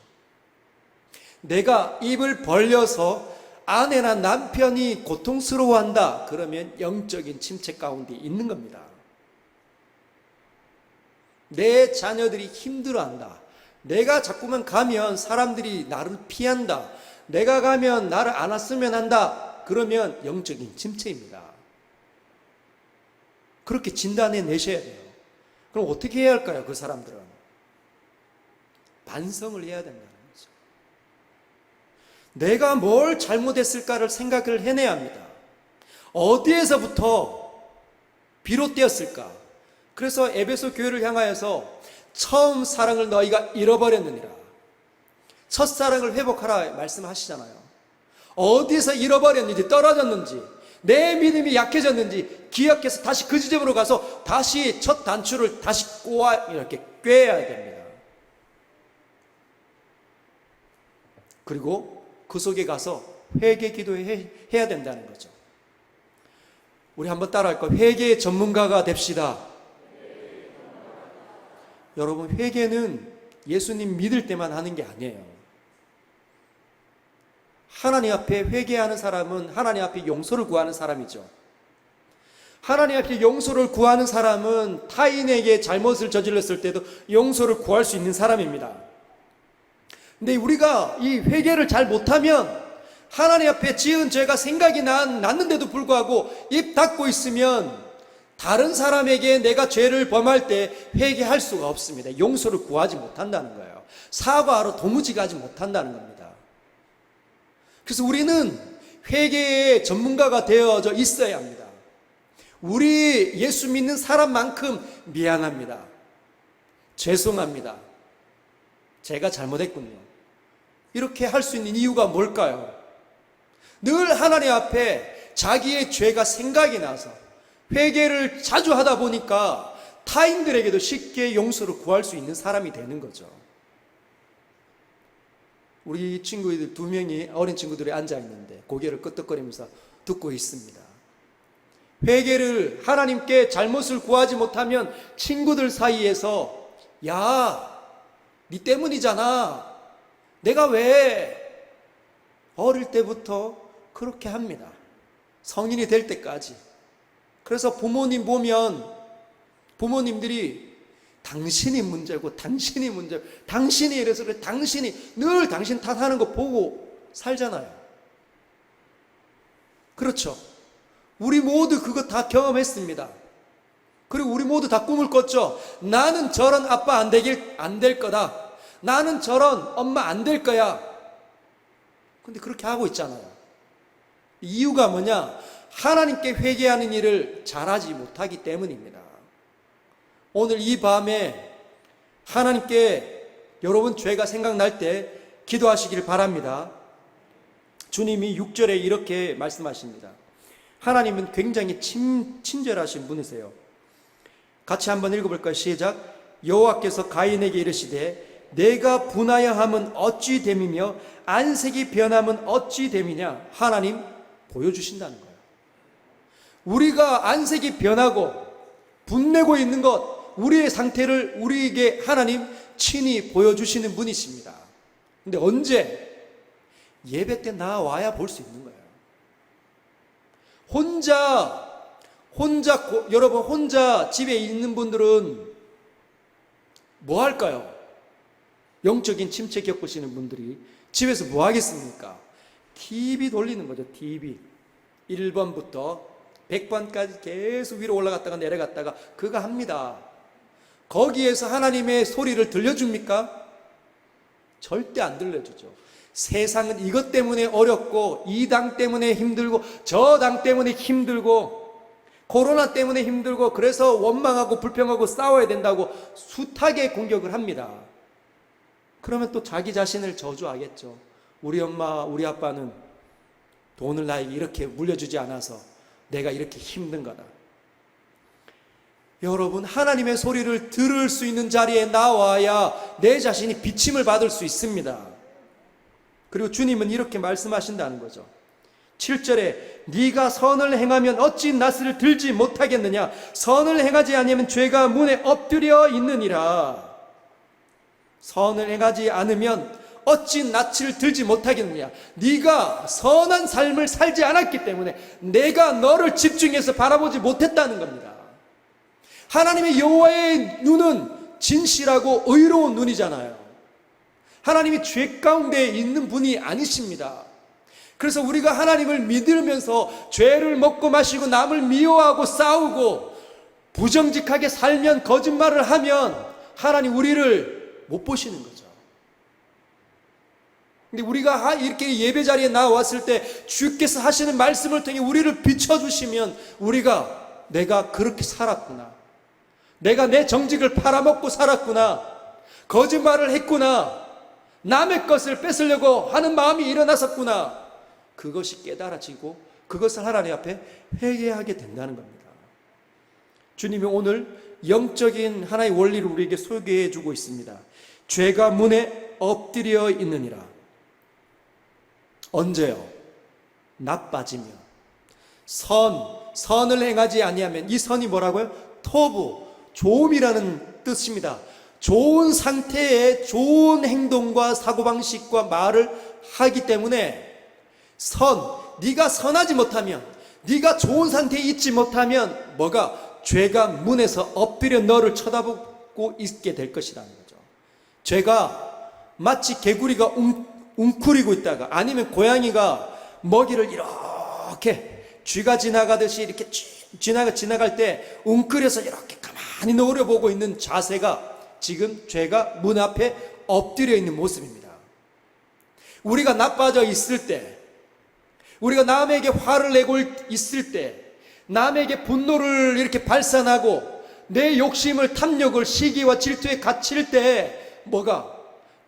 내가 입을 벌려서 아내나 남편이 고통스러워한다. 그러면 영적인 침체 가운데 있는 겁니다. 내 자녀들이 힘들어한다. 내가 자꾸만 가면 사람들이 나를 피한다. 내가 가면 나를 안았으면 한다. 그러면 영적인 침체입니다. 그렇게 진단해 내셔야 돼요. 그럼 어떻게 해야 할까요? 그 사람들은 반성을 해야 된다는 거죠. 내가 뭘 잘못했을까를 생각을 해내야 합니다. 어디에서부터 비롯되었을까? 그래서 에베소 교회를 향하여서 처음 사랑을 너희가 잃어버렸느니라. 첫사랑을 회복하라 말씀하시잖아요. 어디서 잃어버렸는지, 떨어졌는지, 내 믿음이 약해졌는지 기억해서 다시 그 지점으로 가서 다시 첫 단추를 다시 이렇게 꿰야 됩니다. 그리고 그 속에 가서 회개 기도해야 된다는 거죠. 우리 한번 따라할까요? 회개 전문가가 됩시다. 여러분, 회개는 예수님 믿을 때만 하는 게 아니에요. 하나님 앞에 회개하는 사람은 하나님 앞에 용서를 구하는 사람이죠. 하나님 앞에 용서를 구하는 사람은 타인에게 잘못을 저질렀을 때도 용서를 구할 수 있는 사람입니다. 근데 우리가 이 회개를 잘 못하면 하나님 앞에 지은 죄가 생각이 났는데도 불구하고 입 닫고 있으면 다른 사람에게 내가 죄를 범할 때 회개할 수가 없습니다. 용서를 구하지 못한다는 거예요. 사과하러 도무지 가지 못한다는 겁니다. 그래서 우리는 회개의 전문가가 되어져 있어야 합니다. 우리 예수 믿는 사람만큼 미안합니다. 죄송합니다. 제가 잘못했군요. 이렇게 할 수 있는 이유가 뭘까요? 늘 하나님 앞에 자기의 죄가 생각이 나서 회개를 자주 하다 보니까 타인들에게도 쉽게 용서를 구할 수 있는 사람이 되는 거죠. 우리 친구들 2명이 어린 친구들이 앉아 있는데 고개를 끄덕거리면서 듣고 있습니다. 회개를 하나님께 잘못을 구하지 못하면 친구들 사이에서 야, 니 때문이잖아. 내가 왜 어릴 때부터 그렇게 합니다. 성인이 될 때까지. 그래서 부모님 보면 부모님들이 당신이 문제고 당신이 문제고 당신이 이래서 그래 당신이 늘 당신 탓하는 거 보고 살잖아요. 그렇죠. 우리 모두 그거 다 경험했습니다. 그리고 우리 모두 다 꿈을 꿨죠. 나는 저런 아빠 안 될 거다. 나는 저런 엄마 안 될 거야. 근데 그렇게 하고 있잖아요. 이유가 뭐냐? 하나님께 회개하는 일을 잘하지 못하기 때문입니다. 오늘 이 밤에 하나님께 여러분 죄가 생각날 때 기도하시길 바랍니다. 주님이 6절에 이렇게 말씀하십니다. 하나님은 굉장히 친절하신 분이세요. 같이 한번 읽어볼까요? 시작. 여호와께서 가인에게 이르시되 내가 분하여 함은 어찌 됨이며 안색이 변함은 어찌 됨이냐. 하나님 보여주신다는 거예요. 우리가 안색이 변하고 분내고 있는 것, 우리의 상태를 우리에게 하나님 친히 보여주시는 분이십니다. 근데 언제? 예배 때 나와야 볼 수 있는 거예요. 여러분 혼자 집에 있는 분들은 뭐 할까요? 영적인 침체 겪으시는 분들이 집에서 뭐 하겠습니까? TV 돌리는 거죠. TV 1번부터 100번까지 계속 위로 올라갔다가 내려갔다가 그거 합니다. 거기에서 하나님의 소리를 들려줍니까? 절대 안 들려주죠. 세상은 이것 때문에 어렵고 이 당 때문에 힘들고 저 당 때문에 힘들고 코로나 때문에 힘들고 그래서 원망하고 불평하고 싸워야 된다고 숱하게 공격을 합니다. 그러면 또 자기 자신을 저주하겠죠. 우리 엄마 우리 아빠는 돈을 나에게 이렇게 물려주지 않아서 내가 이렇게 힘든 거다. 여러분 하나님의 소리를 들을 수 있는 자리에 나와야 내 자신이 비침을 받을 수 있습니다. 그리고 주님은 이렇게 말씀하신다는 거죠. 7절에 네가 선을 행하면 어찌 낫을 들지 못하겠느냐. 선을 행하지 아니하면 죄가 문에 엎드려 있느니라. 선을 행하지 않으면 어찌 낯을 들지 못하겠느냐. 네가 선한 삶을 살지 않았기 때문에 내가 너를 집중해서 바라보지 못했다는 겁니다. 하나님의 여호와의 눈은 진실하고 의로운 눈이잖아요. 하나님이 죄 가운데 있는 분이 아니십니다. 그래서 우리가 하나님을 믿으면서 죄를 먹고 마시고 남을 미워하고 싸우고 부정직하게 살면 거짓말을 하면 하나님 우리를 못 보시는 거죠. 근데 우리가 이렇게 예배 자리에 나왔을 때 주께서 하시는 말씀을 통해 우리를 비춰주시면 우리가 내가 그렇게 살았구나. 내가 내 정직을 팔아먹고 살았구나. 거짓말을 했구나. 남의 것을 뺏으려고 하는 마음이 일어났었구나. 그것이 깨달아지고 그것을 하나님 앞에 회개하게 된다는 겁니다. 주님이 오늘 영적인 하나의 원리를 우리에게 소개해 주고 있습니다. 죄가 문에 엎드려 있느니라. 언제요? 나빠지면. 선을 행하지 아니하면. 이 선이 뭐라고요? 토부, 좋음이라는 뜻입니다. 좋은 상태에 좋은 행동과 사고방식과 말을 하기 때문에 네가 선하지 못하면, 네가 좋은 상태에 있지 못하면 뭐가? 죄가 문에서 엎드려 너를 쳐다보고 있게 될 것이라는 거죠. 죄가 마치 개구리가 웅크리고 있다가 아니면 고양이가 먹이를 이렇게 쥐가 지나가듯이 이렇게 지나갈 때 웅크려서 이렇게 가만히 노려보고 있는 자세가 지금 죄가 문 앞에 엎드려 있는 모습입니다. 우리가 나빠져 있을 때, 우리가 남에게 화를 내고 있을 때, 남에게 분노를 이렇게 발산하고 내 욕심을, 탐욕을, 시기와 질투에 갇힐 때 뭐가?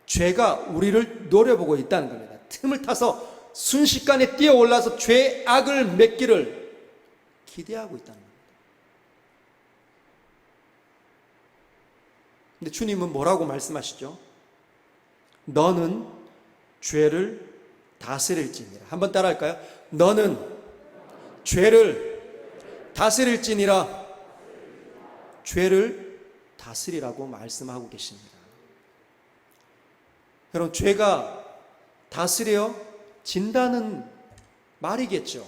죄가 우리를 노려보고 있다는 겁니다. 틈을 타서 순식간에 뛰어올라서 죄악을 맺기를 기대하고 있다는 겁니다. 근데 주님은 뭐라고 말씀하시죠? 너는 죄를 다스릴지니라. 한번 따라할까요? 너는 죄를 다스릴지니라. 죄를 다스리라고 말씀하고 계십니다. 여러분, 죄가 다스려 진다는 말이겠죠.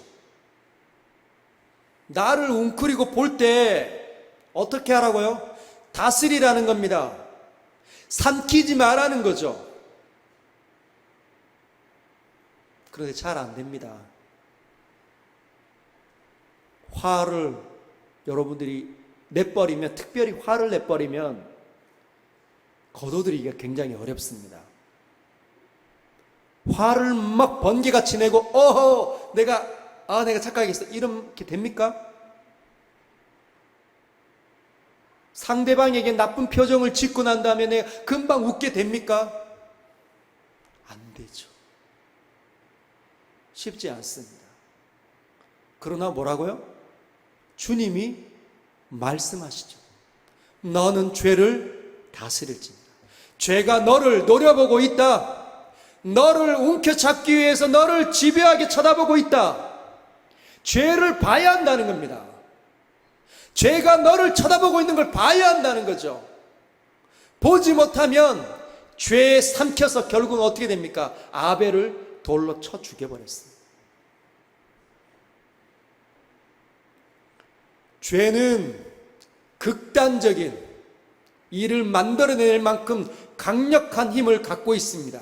나를 웅크리고 볼 때 어떻게 하라고요? 다스리라는 겁니다. 삼키지 말라는 거죠. 그런데 잘 안 됩니다. 화를 여러분들이 내버리면, 특별히 화를 내버리면 거둬들이기가 굉장히 어렵습니다. 화를 막 번개같이 내고 어허 내가 착각했어, 이렇게 됩니까? 상대방에게 나쁜 표정을 짓고 난 다음에 내가 금방 웃게 됩니까? 안 되죠. 쉽지 않습니다. 그러나 뭐라고요? 주님이 말씀하시죠. 너는 죄를 다스릴지니라. 죄가 너를 노려보고 있다. 너를 움켜잡기 위해서 너를 집요하게 쳐다보고 있다. 죄를 봐야 한다는 겁니다. 죄가 너를 쳐다보고 있는 걸 봐야 한다는 거죠. 보지 못하면 죄에 삼켜서 결국은 어떻게 됩니까? 아벨을 돌로 쳐 죽여버렸습니다. 죄는 극단적인 일을 만들어낼 만큼 강력한 힘을 갖고 있습니다.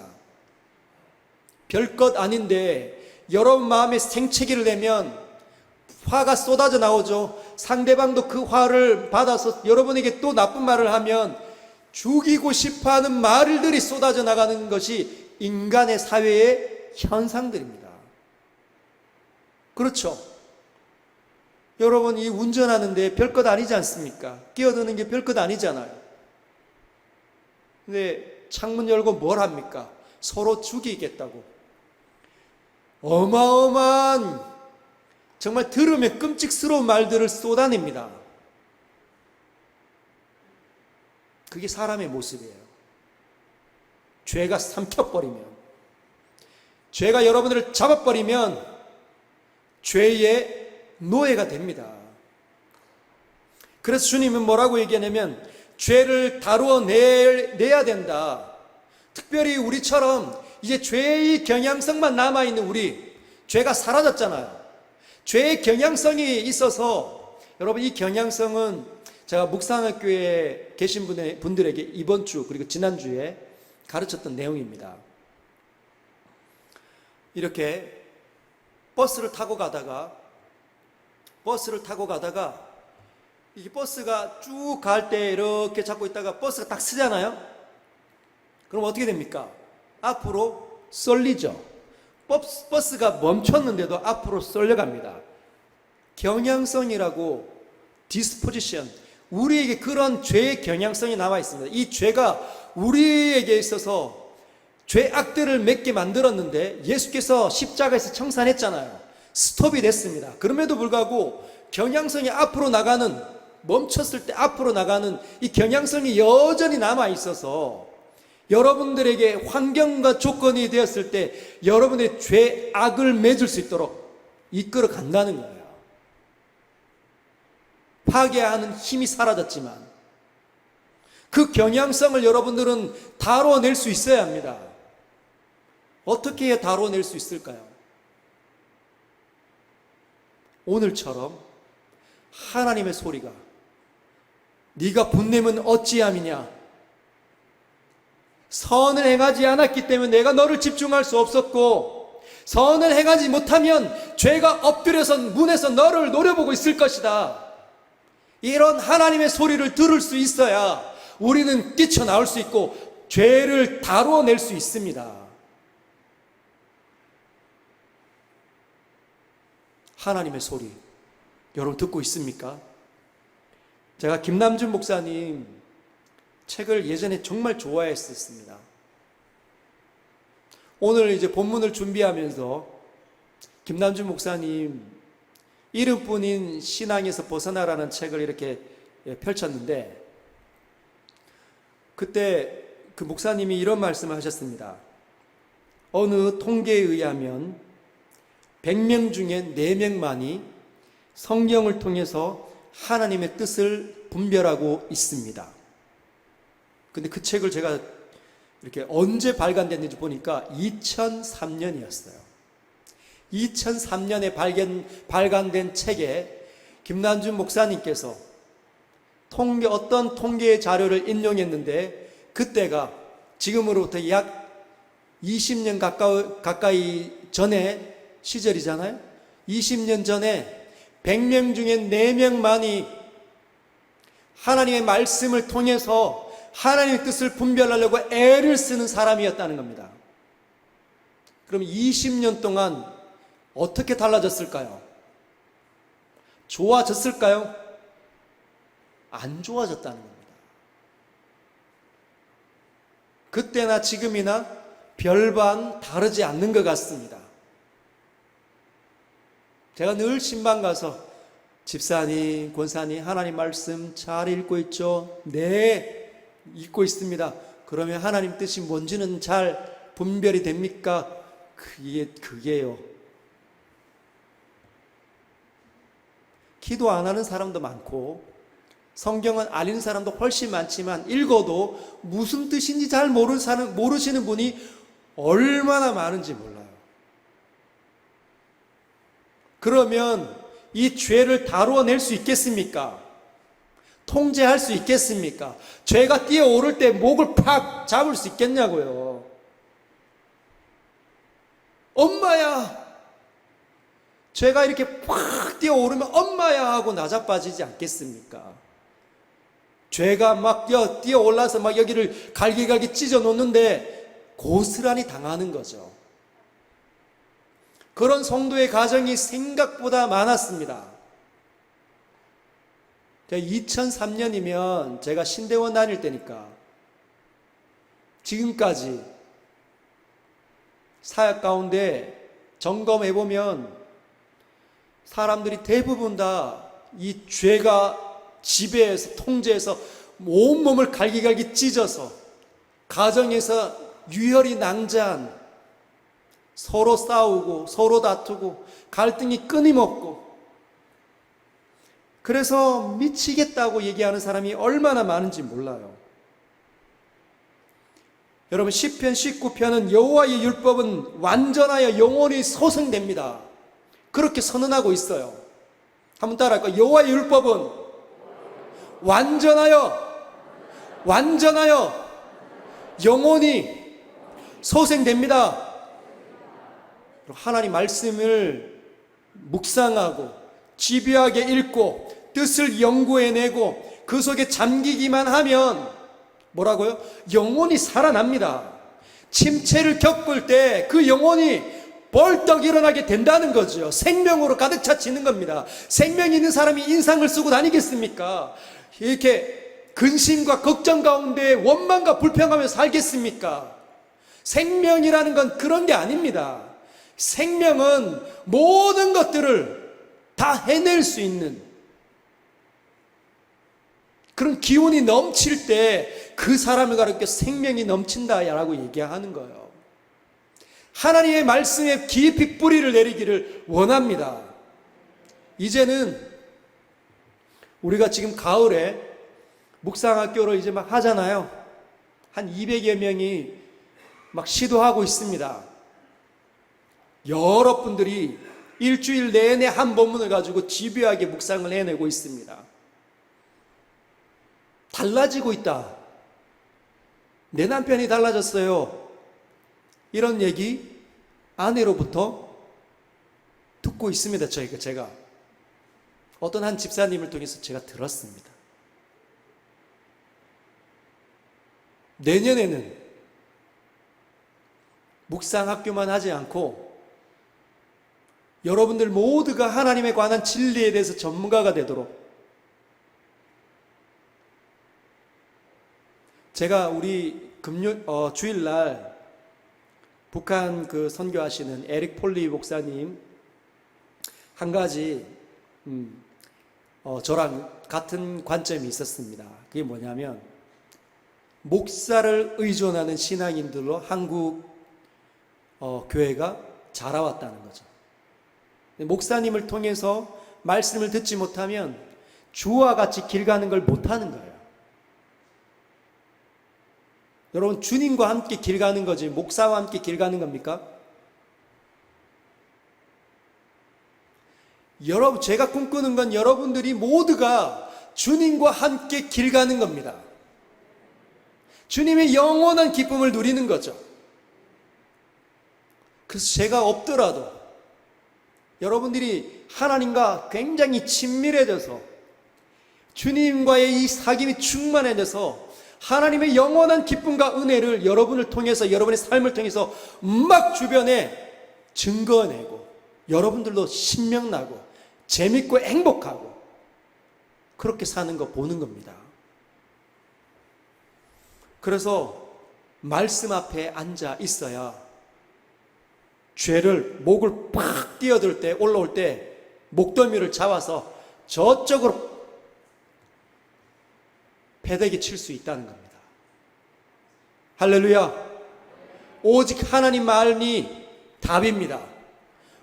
별것 아닌데 여러분 마음에 생채기를 내면 화가 쏟아져 나오죠. 상대방도 그 화를 받아서 여러분에게 또 나쁜 말을 하면 죽이고 싶어하는 말들이 쏟아져 나가는 것이 인간의 사회의 현상들입니다. 그렇죠? 여러분, 이 운전하는데 별것 아니지 않습니까? 끼어드는 게 별것 아니잖아요. 근데 창문 열고 뭘 합니까? 서로 죽이겠다고. 어마어마한, 정말 들으면 끔찍스러운 말들을 쏟아냅니다. 그게 사람의 모습이에요. 죄가 삼켜버리면, 죄가 여러분들을 잡아버리면 죄의 노예가 됩니다. 그래서 주님은 뭐라고 얘기하냐면 죄를 다루어 내야 된다. 특별히 우리처럼 이제 죄의 경향성만 남아있는 우리, 죄가 사라졌잖아요. 죄의 경향성이 있어서, 여러분 이 경향성은 제가 묵상학교에 계신 분들에게 이번 주 그리고 지난주에 가르쳤던 내용입니다. 이렇게 버스를 타고 가다가 이 버스가 쭉 갈 때 이렇게 잡고 있다가 버스가 딱 서잖아요. 그럼 어떻게 됩니까? 앞으로 쏠리죠. 버스가 멈췄는데도 앞으로 쏠려갑니다. 경향성이라고, 디스포지션, 우리에게 그런 죄의 경향성이 남아 있습니다. 이 죄가 우리에게 있어서 죄악들을 맺게 만들었는데 예수께서 십자가에서 청산했잖아요. 스톱이 됐습니다. 그럼에도 불구하고 경향성이 앞으로 나가는, 멈췄을 때 앞으로 나가는 이 경향성이 여전히 남아 있어서 여러분들에게 환경과 조건이 되었을 때 여러분의 죄악을 맺을 수 있도록 이끌어 간다는 거예요. 파괴하는 힘이 사라졌지만 그 경향성을 여러분들은 다뤄낼 수 있어야 합니다. 어떻게 다뤄낼 수 있을까요? 오늘처럼 하나님의 소리가 네가 분내면 어찌함이냐, 선을 행하지 않았기 때문에 내가 너를 집중할 수 없었고, 선을 행하지 못하면 죄가 엎드려서 문에서 너를 노려보고 있을 것이다. 이런 하나님의 소리를 들을 수 있어야 우리는 뛰쳐나올 수 있고 죄를 다루어낼 수 있습니다. 하나님의 소리 여러분 듣고 있습니까? 제가 김남준 목사님 책을 예전에 정말 좋아했었습니다. 오늘 이제 본문을 준비하면서 김남준 목사님 이름뿐인 신앙에서 벗어나라는 책을 이렇게 펼쳤는데, 그때 그 목사님이 이런 말씀을 하셨습니다. 어느 통계에 의하면 100명 중에 4명만이 성경을 통해서 하나님의 뜻을 분별하고 있습니다. 근데 그 책을 제가 이렇게 언제 발간됐는지 보니까 2003년이었어요. 2003년에 발간된 책에 김난준 목사님께서 어떤 통계의 자료를 인용했는데, 그때가 지금으로부터 약 20년 가까이 전에 시절이잖아요. 20년 전에 100명 중에 4명만이 하나님의 말씀을 통해서 하나님의 뜻을 분별하려고 애를 쓰는 사람이었다는 겁니다. 그럼 20년 동안 어떻게 달라졌을까요? 좋아졌을까요? 안 좋아졌다는 겁니다. 그때나 지금이나 별반 다르지 않는 것 같습니다. 제가 늘 신방 가서 집사님, 권사님, 하나님 말씀 잘 읽고 있죠? 네, 읽고 있습니다. 그러면 하나님 뜻이 뭔지는 잘 분별이 됩니까? 그게요. 기도 안 하는 사람도 많고 성경은 안 읽는 사람도 훨씬 많지만, 읽어도 무슨 뜻인지 잘 모르시는 분이 얼마나 많은지 몰라요. 그러면 이 죄를 다루어낼 수 있겠습니까? 통제할 수 있겠습니까? 죄가 뛰어오를 때 목을 팍 잡을 수 있겠냐고요. 엄마야! 죄가 이렇게 팍 뛰어오르면 엄마야 하고 나자빠지지 않겠습니까? 죄가 막 뛰어올라서 막 여기를 갈기갈기 찢어 놓는데 고스란히 당하는 거죠. 그런 성도의 가정이 생각보다 많았습니다. 2003년이면 제가 신대원 다닐 때니까 지금까지 사역 가운데 점검해보면 사람들이 대부분 다 이 죄가 지배해서 통제해서 온몸을 갈기갈기 찢어서 가정에서 유혈이 낭자한, 서로 싸우고 서로 다투고 갈등이 끊임없고, 그래서 미치겠다고 얘기하는 사람이 얼마나 많은지 몰라요. 여러분, 시편 19편은 여호와의 율법은 완전하여 영원히 소생됩니다. 그렇게 선언하고 있어요. 한번 따라할까요? 여호와의 율법은 완전하여 영원히 소생됩니다. 하나님 말씀을 묵상하고 집요하게 읽고 뜻을 연구해내고 그 속에 잠기기만 하면 뭐라고요? 영혼이 살아납니다. 침체를 겪을 때 그 영혼이 벌떡 일어나게 된다는 거죠. 생명으로 가득 차지는 겁니다. 생명이 있는 사람이 인상을 쓰고 다니겠습니까? 이렇게 근심과 걱정 가운데 원망과 불평하며 살겠습니까? 생명이라는 건 그런 게 아닙니다. 생명은 모든 것들을 다 해낼 수 있는 그런 기운이 넘칠 때 그 사람을 가르쳐 생명이 넘친다라고 얘기하는 거예요. 하나님의 말씀에 깊이 뿌리를 내리기를 원합니다. 이제는 우리가 지금 가을에 묵상학교로 이제 막 하잖아요. 한 200여 명이 막 시도하고 있습니다. 여러분들이 일주일 내내 한 본문을 가지고 집요하게 묵상을 해내고 있습니다. 달라지고 있다. 내 남편이 달라졌어요. 이런 얘기 아내로부터 듣고 있습니다. 제가 어떤 한 집사님을 통해서 제가 들었습니다. 내년에는 묵상학교만 하지 않고 여러분들 모두가 하나님에 관한 진리에 대해서 전문가가 되도록, 제가 우리 주일날 북한 그 선교하시는 에릭 폴리 목사님 한 가지 저랑 같은 관점이 있었습니다. 그게 뭐냐면, 목사를 의존하는 신앙인들로 한국 교회가 자라왔다는 거죠. 목사님을 통해서 말씀을 듣지 못하면 주와 같이 길 가는 걸 못하는 거예요. 여러분, 주님과 함께 길 가는 거지 목사와 함께 길 가는 겁니까? 여러분, 제가 꿈꾸는 건 여러분들이 모두가 주님과 함께 길 가는 겁니다. 주님의 영원한 기쁨을 누리는 거죠. 그래서 제가 없더라도 여러분들이 하나님과 굉장히 친밀해져서 주님과의 이 사귐이 충만해져서 하나님의 영원한 기쁨과 은혜를 여러분을 통해서, 여러분의 삶을 통해서 막 주변에 증거내고 여러분들도 신명나고 재밌고 행복하고 그렇게 사는 거 보는 겁니다. 그래서 말씀 앞에 앉아 있어야 죄를 목을 팍 뛰어들 때, 올라올 때 목덜미를 잡아서 저쪽으로 패대기 칠 수 있다는 겁니다. 할렐루야. 오직 하나님 말이 답입니다.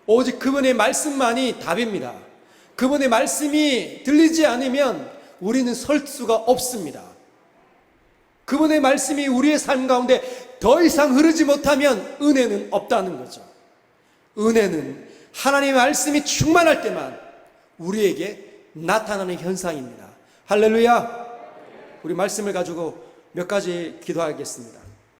오직 그분의 말씀만이 답입니다. 그분의 말씀이 들리지 않으면 우리는 설 수가 없습니다. 그분의 말씀이 우리의 삶 가운데 더 이상 흐르지 못하면 은혜는 없다는 거죠. 은혜는 하나님의 말씀이 충만할 때만 우리에게 나타나는 현상입니다. 할렐루야. 우리 말씀을 가지고 몇 가지 기도하겠습니다.